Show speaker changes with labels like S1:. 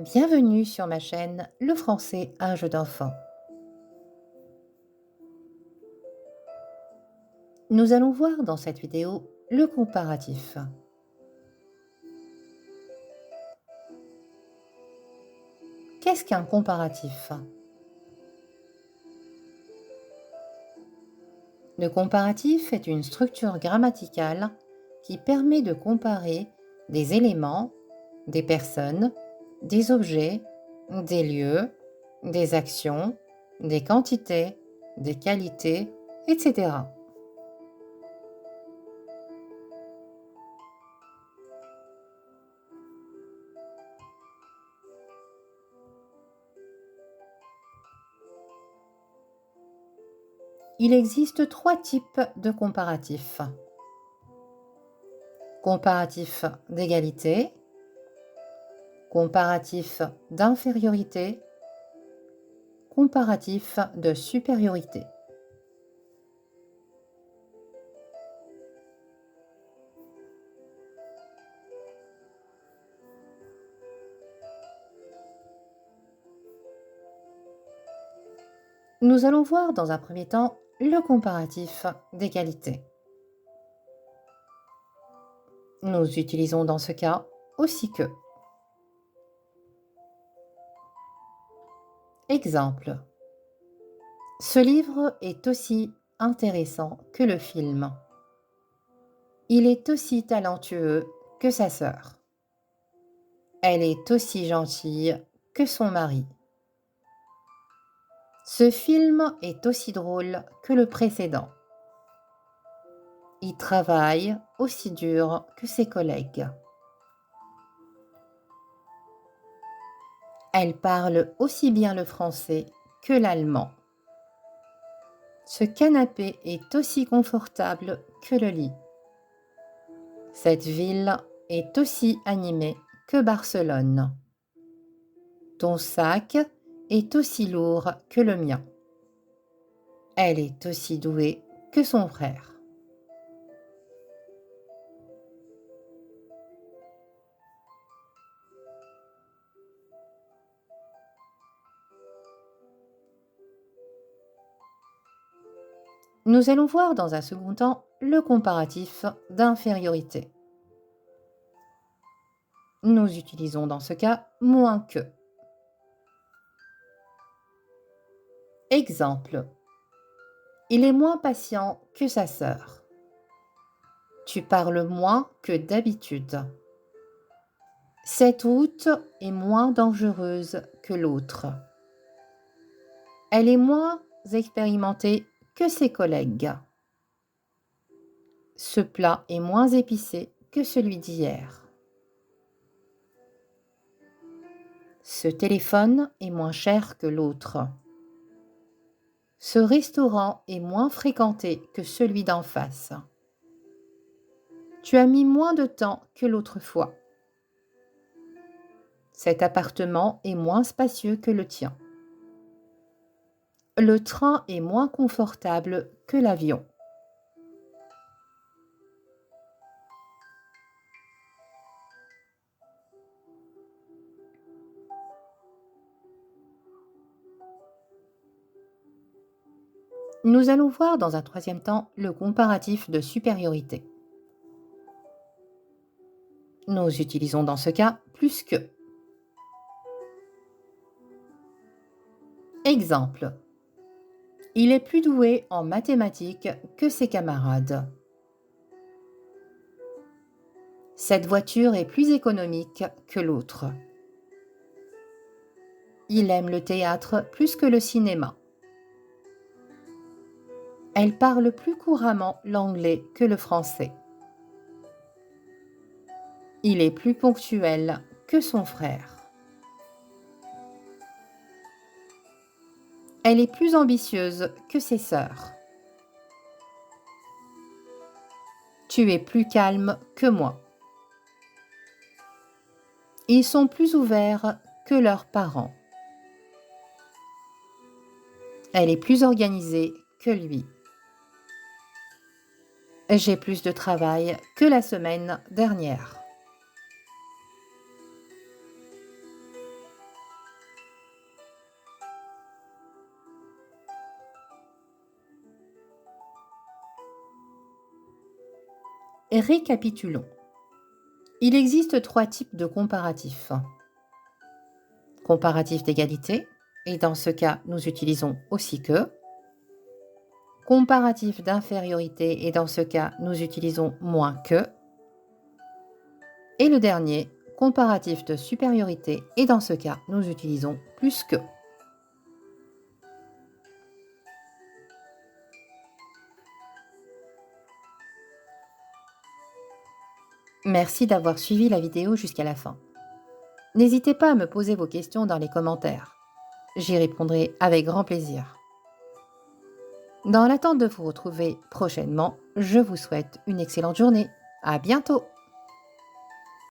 S1: Bienvenue sur ma chaîne Le français, un jeu d'enfant. Nous allons voir dans cette vidéo le comparatif. Qu'est-ce qu'un comparatif? Le comparatif est une structure grammaticale qui permet de comparer des éléments, des personnes, des objets, des lieux, des actions, des quantités, des qualités, etc. Il existe trois types de comparatifs. Comparatif d'égalité, comparatif d'infériorité, comparatif de supériorité. Nous allons voir dans un premier temps le comparatif d'égalité. Nous utilisons dans ce cas aussi que. Exemple. Ce livre est aussi intéressant que le film. Il est aussi talentueux que sa sœur. Elle est aussi gentille que son mari. Ce film est aussi drôle que le précédent. Il travaille aussi dur que ses collègues. Elle parle aussi bien le français que l'allemand. Ce canapé est aussi confortable que le lit. Cette ville est aussi animée que Barcelone. Ton sac est aussi lourd que le mien. Elle est aussi douée que son frère. Nous allons voir dans un second temps le comparatif d'infériorité. Nous utilisons dans ce cas moins que. Exemple. Il est moins patient que sa sœur. Tu parles moins que d'habitude. Cette route est moins dangereuse que l'autre. Elle est moins expérimentée que ses collègues. Ce plat est moins épicé que celui d'hier. Ce téléphone est moins cher que l'autre. Ce restaurant est moins fréquenté que celui d'en face. Tu as mis moins de temps que l'autre fois. Cet appartement est moins spacieux que le tien. Le train est moins confortable que l'avion. Nous allons voir dans un troisième temps le comparatif de supériorité. Nous utilisons dans ce cas plus que. Exemple. Il est plus doué en mathématiques que ses camarades. Cette voiture est plus économique que l'autre. Il aime le théâtre plus que le cinéma. Elle parle plus couramment l'anglais que le français. Il est plus ponctuel que son frère. Elle est plus ambitieuse que ses sœurs. Tu es plus calme que moi. Ils sont plus ouverts que leurs parents. Elle est plus organisée que lui. J'ai plus de travail que la semaine dernière. Récapitulons. Il existe 3 types de comparatifs. Comparatif d'égalité, et dans ce cas, nous utilisons aussi que. Comparatif d'infériorité, et dans ce cas, nous utilisons moins que. Et le dernier, comparatif de supériorité, et dans ce cas, nous utilisons plus que. Merci d'avoir suivi la vidéo jusqu'à la fin. N'hésitez pas à me poser vos questions dans les commentaires. J'y répondrai avec grand plaisir. Dans l'attente de vous retrouver prochainement, je vous souhaite une excellente journée. À bientôt!